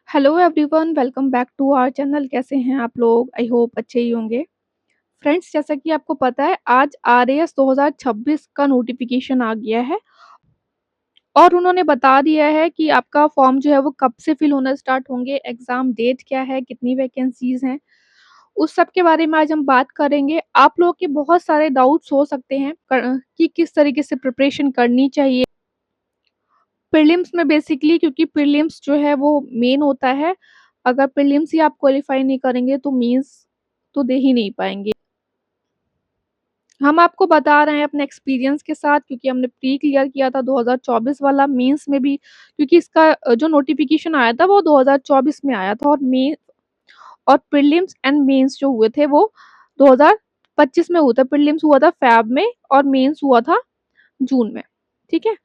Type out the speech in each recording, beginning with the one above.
Hello everyone, welcome back to our channel. कैसे हैं आप लोग? आई होप अच्छे ही होंगे। फ्रेंड्स, जैसा कि आपको पता है, आज आरएएस 2026 का नोटिफिकेशन आ गया है और उन्होंने बता दिया है कि आपका फॉर्म जो है वो कब से फिल होना स्टार्ट होंगे, एग्ज़ाम डेट क्या है, कितनी वैकेंसीज़ हैं, उस सब के बारे में आज हम बात करेंगे। आप लोगों के बहुत सारे डाउट्स हो सकते हैं कि किस तरीके से प्रिपरेशन करनी चाहिए। प्रीलिम्स में बेसिकली, क्योंकि प्रीलिम्स जो है वो मेन होता है। अगर प्रीलिम्स ही आप क्वालीफाई नहीं करेंगे तो मेंस तो दे ही नहीं पाएँगे। हम आपको बता रहे हैं अपने एक्सपीरियंस के साथ, क्योंकि हमने प्री क्लियर किया था 2024 वाला मेंस में भी, क्योंकि इसका जो नोटिफिकेशन आया था वो 2024 में आया था, और प्रीलिम्स एंड मेंस जो हुए थे वो 2025 में हुआ था। प्रीलिम्स हुआ था फ़ेब में और मेंस हुआ था जून में। ठीक है?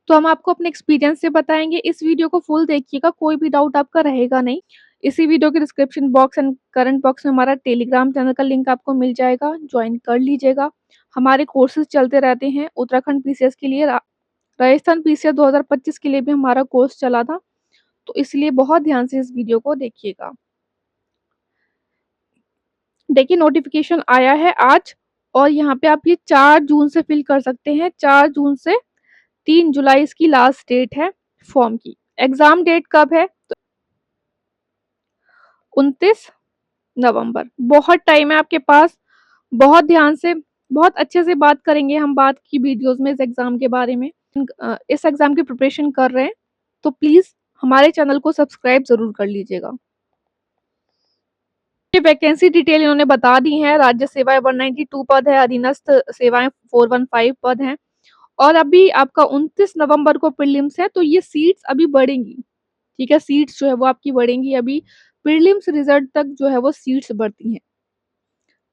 तो हम आपको अपने एक्सपीरियंस से बताएँगे। इस वीडियो को फुल देखिएगा, कोई भी डाउट आपका रहेगा नहीं। इसी वीडियो के description box and comment box में हमारा टेलीग्राम चैनल का लिंक आपको मिल जाएगा, जॉइन कर लीजिएगा। हमारे कोर्सेज़ चलते रहते हैं। उत्तराखंड पीसीएस के लिए, राजस्थान पीसीएस 2025 के लिए भी हमारा कोर्स चला था, तो इसलिए बहुत ध्यान से इस वीडियो को देखिएगा। देखिए, नोटिफिकेशन आया है आज और यहाँ पे आप ये 4 जून से फिल कर सकते हैं। 4 जून से 3 जुलाई इसकी लास्ट डेट है फॉर्म की। एग्ज़ाम डेट कब है? 29 नवंबर। बहुत टाइम है आपके पास। बहुत ध्यान से, बहुत अच्छे से बात करेंगे हम बात की वीडियोज़ में इस एग्ज़ाम के बारे में। इस एग्ज़ाम की प्रिपरेशन कर रहे हैं, तो प्लीज़ हमारे चैनल को सब्सक्राइब ज़रूर कर लीजिएगा। ये वैकेंसी डिटेल इन्होंने बता दी है। राज्य सेवाएँ 192 पद है, अधीनस्थ सेवाएँ 415 पद हैं और अभी आपका 29 नवंबर को प्रीलिम्स है, तो ये सीट्स अभी बढ़ेंगी। ठीक है? सीट्स जो है वो आपकी बढ़ेंगी। अभी प्रीलिम्स रिजल्ट तक जो है वो सीट्स बढ़ती हैं।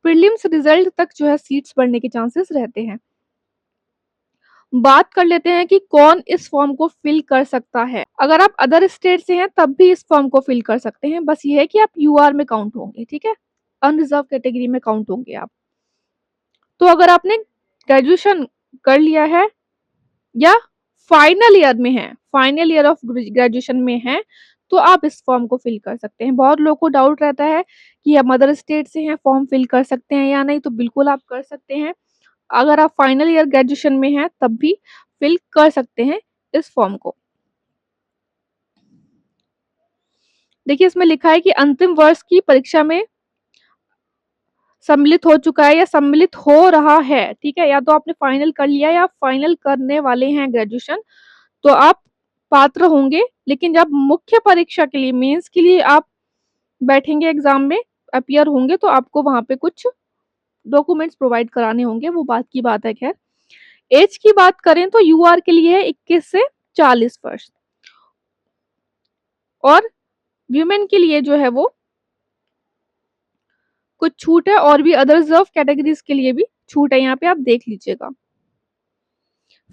प्रीलिम्स रिजल्ट तक जो है सीट्स बढ़ने के चांसेस रहते हैं। बात कर लेते हैं कि कौन इस फॉर्म को फिल कर सकता है। अगर आप अदर स्टेट से हैं तब भी इस फॉर्म को फिल कर सकते हैं। बस ये है कि आप यूआर में काउंट होंगे। ठीक है? अनरिजर्व कैटेगरी में काउंट होंगे आप। तो अगर आपने ग्रेजुएशन कर लिया है या फाइनल ईयर में है, फाइनल ईयर ऑफ ग्रेजुएशन में है, तो आप इस फॉर्म को फिल कर सकते हैं। बहुत लोगों को डाउट रहता है कि हम अदर स्टेट से हैं, फॉर्म फिल कर सकते हैं या नहीं? तो बिल्कुल आप कर सकते हैं। अगर आप फाइनल ईयर ग्रेजुएशन में हैं तब भी फिल कर सकते हैं इस फॉर्म को। देखिए, इसमें लिखा है कि अंतिम वर्ष की परीक्षा में सम्मिलित हो चुका है या सम्मिलित हो रहा है। ठीक है? या तो आपने फाइनल कर लिया या फाइनल करने वाले हैं ग्रेजुएशन, तो आप पात्र होंगे। लेकिन जब मुख्य परीक्षा के लिए, मेंस के लिए आप बैठेंगे एग्जाम में, अपीयर होंगे, तो आपको वहाँ पे कुछ डॉक्यूमेंट्स प्रोवाइड कराने होंगे, वो बात की बात है। खैर, एज की बात करें तो यूआर के लिए है 21 से 40 वर्ष और वीमेन के लिए जो है वो कुछ छूट है और भी अदर रिजर्व कैटेगरीज के लिए भी छूट है। यहाँ पे आप देख लीजिएगा।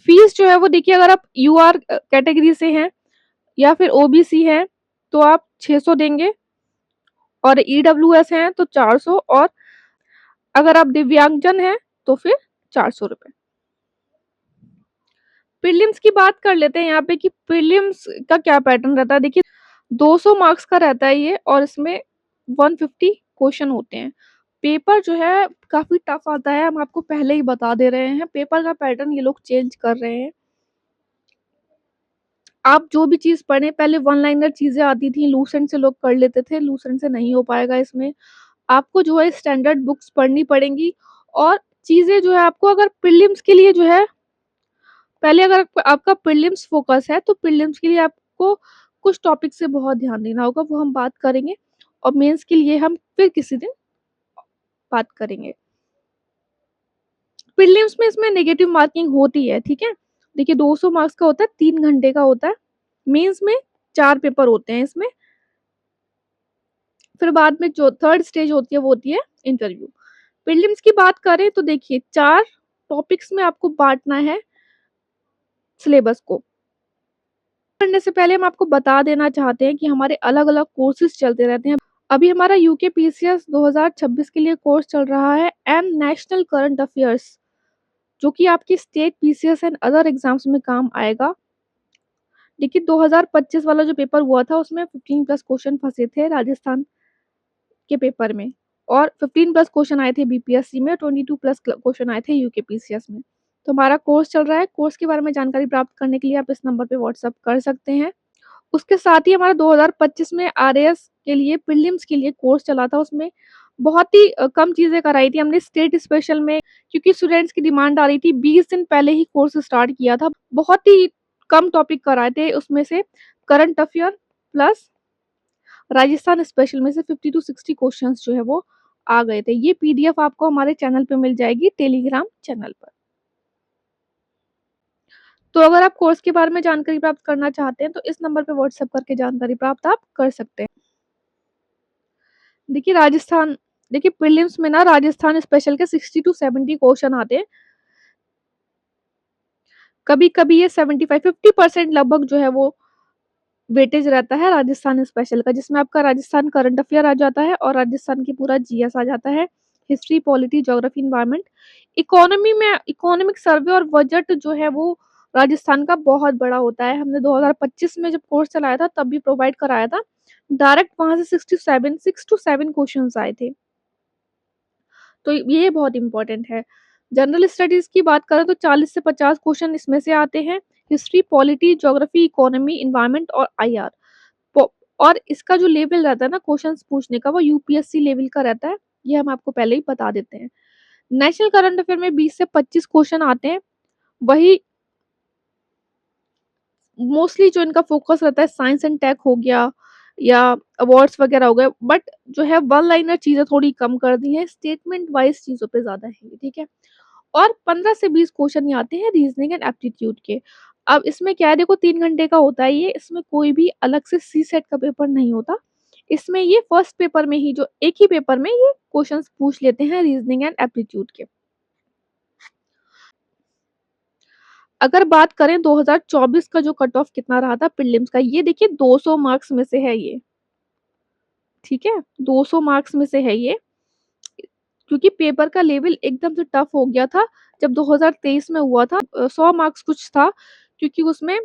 फीस जो है वो देखिए, अगर आप यूआर कैटेगरी से हैं या फिर ओबीसी हैं तो आप 600 देंगे और ईडब्ल्यूएस हैं तो 400, और अगर आप दिव्यांगजन हैं तो फिर 400 रुपए। प्रीलिम्स की बात कर लेते हैं यहाँ पे कि प्रीलिम्स का क्या पैटर्न रहता है। देखिए, 200 मार्क्स का रहता है ये और इसमें 150 क्वेश्चन होते हैं। पेपर जो है काफ़ी टफ आता है, हम आपको पहले ही बता दे रहे हैं। पेपर का पैटर्न ये लोग चेंज कर रहे हैं। आप जो भी चीज़ पढ़ें, पहले वन लाइनर चीज़ें आती थी, लूसेंट से लोग कर लेते थे, लूसेंट से नहीं हो पाएगा इसमें। आपको जो है स्टैंडर्ड बुक्स पढ़नी पड़ेंगी और चीज़ें जो है आपको, अगर प्रीलिम्स के लिए जो है, पहले अगर आपका प्रीलिम्स फ़ोकस है, तो प्रीलिम्स के लिए आपको कुछ टॉपिक से बहुत ध्यान देना होगा, वो हम बात करेंगे और मेंस के लिए हम फिर किसी दिन बात करेंगे। प्रीलिम्स में इसमें नेगेटिव मार्किंग होती है, ठीक है? देखिए, 200 मार्क्स का होता है, 3 घंटे का होता है। मेंस में 4 पेपर होते हैं इसमें। फिर बाद में जो थर्ड स्टेज होती है वो होती है इंटरव्यू। प्रीलिम्स की बात करें तो देखिए, 4 टॉपिक्स में आपको बाँटना है सिलेबस को। करने से पहले हम आपको बता देना चाहते हैं कि हमारे अलग-अलग कोर्सेज़ चलते रहते हैं। अभी हमारा यूके पीसीएस 2026 के लिए कोर्स चल रहा है, एंड नेशनल करंट अफेयर्स, जो कि आपकी state PCS and other exams में काम आएगा। देखिए 2025 वाला जो पेपर हुआ था उसमें 15 प्लस क्वेश्चन फँसे थे राजस्थान के पेपर में और 15 प्लस क्वेश्चन आए थे बीपीएससी में, 22 प्लस क्वेश्चन आए थे यूकेपीसीएस में। तो हमारा कोर्स चल रहा है, कोर्स के बारे में जानकारी प्राप्त करने के लिए आप इस नंबर पे व्हाट्सएप कर सकते हैं। उसके साथ ही हमारा 2025 में आरएएस के लिए प्रीलिम्स के लिए कोर्स चला था, उसमें बहुत ही कम चीज़ें कराई थी हमने स्टेट स्पेशल में, क्योंकि स्टूडेंट्स की डिमांड आ रही थी। 20 दिन पहले ही कोर्स स्टार्ट किया था। बहुत ही कम टॉपिक कराए थे, उसमें से current affair plus Rajasthan special में से 50 टू 60 क्वेश्चंस जो है वो आ गए थे। ये पीडीएफ आपको हमारे चैनल पे मिल जाएगी, टेलीग्राम चैनल पर। तो अगर आप कोर्स के बारे में जानकारी प्राप्त करना चाहते हैं तो इस नंबर पे व्हाट्सएप करके जानकारी प्राप्त आप कर सकते हैं। देखिए देखिए प्रीलिम्स में ना राजस्थान स्पेशल के 60 टू 70 क्वेश्चन आते हैं। कभी-कभी ये 75-50% लगभग जो है वो वेटेज रहता है राजस्थान स्पेशल का, जिसमें आपका राजस्थान करंट अफेयर आ जाता है और राजस्थान की पूरा जीएस आ जाता है, history, polity, geography, environment. Economy में इकोनॉमिक सर्वे और बजट जो है वो राजस्थान का बहुत बड़ा होता है। हमने 2025 में जब कोर्स चलाया था तब भी प्रोवाइड कराया था। डायरेक्ट वहाँ से 6 टू 7 क्वेश्चंस आए थे। तो ये बहुत इम्पोर्टेंट है। जनरल स्टडीज़ की बात करें तो 40 से 50 क्वेश्चन इसमें से आते हैं। History, polity, geography, economy, environment और आईआर। पो और इसका जो लेवल रहता है ना क्वेश्चंस पूछने का, वो यूपीएससी लेवल का रहता है। ये हम आपको पहले ही बता देते हैं। नेशनल करंट अफेयर में 20 से 25 क्वेश्चन आते हैं। वही मोस्टली जो इनका फोकस रहता है साइंस एंड टेक हो गया या अवार्ड्स वगैरह हो गए, बट जो है वन लाइनर चीज़ें थोड़ी कम कर दी हैं, स्टेटमेंट वाइज़ चीज़ों पे ज़्यादा है ये, ठीक है? और 15 से 20 क्वेश्चन ये आते हैं रीजनिंग एंड एप्टीट्यूड के। अब इसमें क्या है, देखो 3 घंटे का होता है ये, इसमें कोई भी अलग से सी सेट का पेपर नहीं होता। इसमें ये फर्स्ट पेपर में ही जो एक ही पेपर में ये क्वेश्चंस पूछ लेते हैं रीजनिंग एंड एप्टीट्यूड के। अगर बात करें 2024 का जो कट ऑफ कितना रहा था प्रीलिम्स का, ये देखिए 200 मार्क्स में से है ये, ठीक है? 200 मार्क्स में से है ये, क्योंकि पेपर का लेवल एकदम से टफ हो गया था जब 2023 में हुआ था। 100 मार्क्स कुछ था, क्योंकि उसमें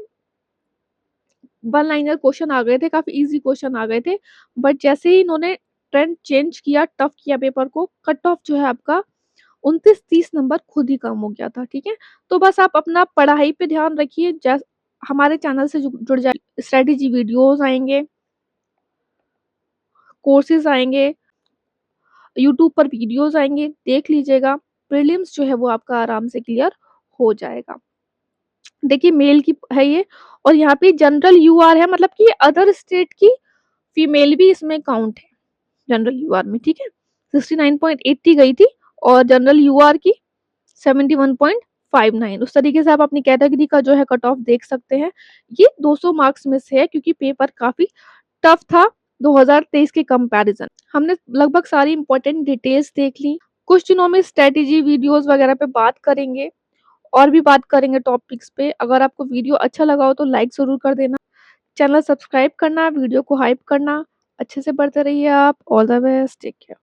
वन लाइनर क्वेश्चन आ गए थे, काफ़ी ईज़ी क्वेश्चन आ गए थे। बट जैसे ही इन्होंने ट्रेंड चेंज किया, टफ किया पेपर को, कट ऑफ जो है आपका 29-30 नंबर खुद ही कम हो गया था, ठीक है? तो बस आप अपना पढ़ाई पे ध्यान रखिए, जैस हमारे चैनल से जुड़ जाइए, स्ट्रैटेजी वीडियोज़ आएँगे, कोर्सेज़ आएँगे, यूट्यूब पर वीडियोज़ आएँगे, देख लीजिएगा। प्रीलिम्स जो है वो आपका आराम से क्लियर हो जाएगा। देखिए मेल की है ये, और यहाँ पे जनरल यूआर है, मतलब कि अदर स्टेट की फीमेल भी इसमें काउंट है जनरल यूआर में, ठीक है? 69.80 गई थी और जनरल यूआर की 71.59। उस तरीके से आप अपनी कैटेगरी का जो है कट ऑफ देख सकते हैं। ये 200 मार्क्स में से है, क्योंकि पेपर काफ़ी टफ था 2023 के कंपैरिजन। हमने लगभग सारी इंपॉर्टेंट डिटेल्स देख ली। कुछ दिनों में स्ट्रैटेजी वीडियोज़ वगैरह पे बात करेंगे और भी बात करेंगे टॉपिक्स पे। अगर आपको वीडियो अच्छा लगा हो तो लाइक ज़रूर कर देना। चैनल सब्सक्राइब करना, वीडियो को हाइप करना। अच्छे से पढ़ते रहिए आप। All the best, take care.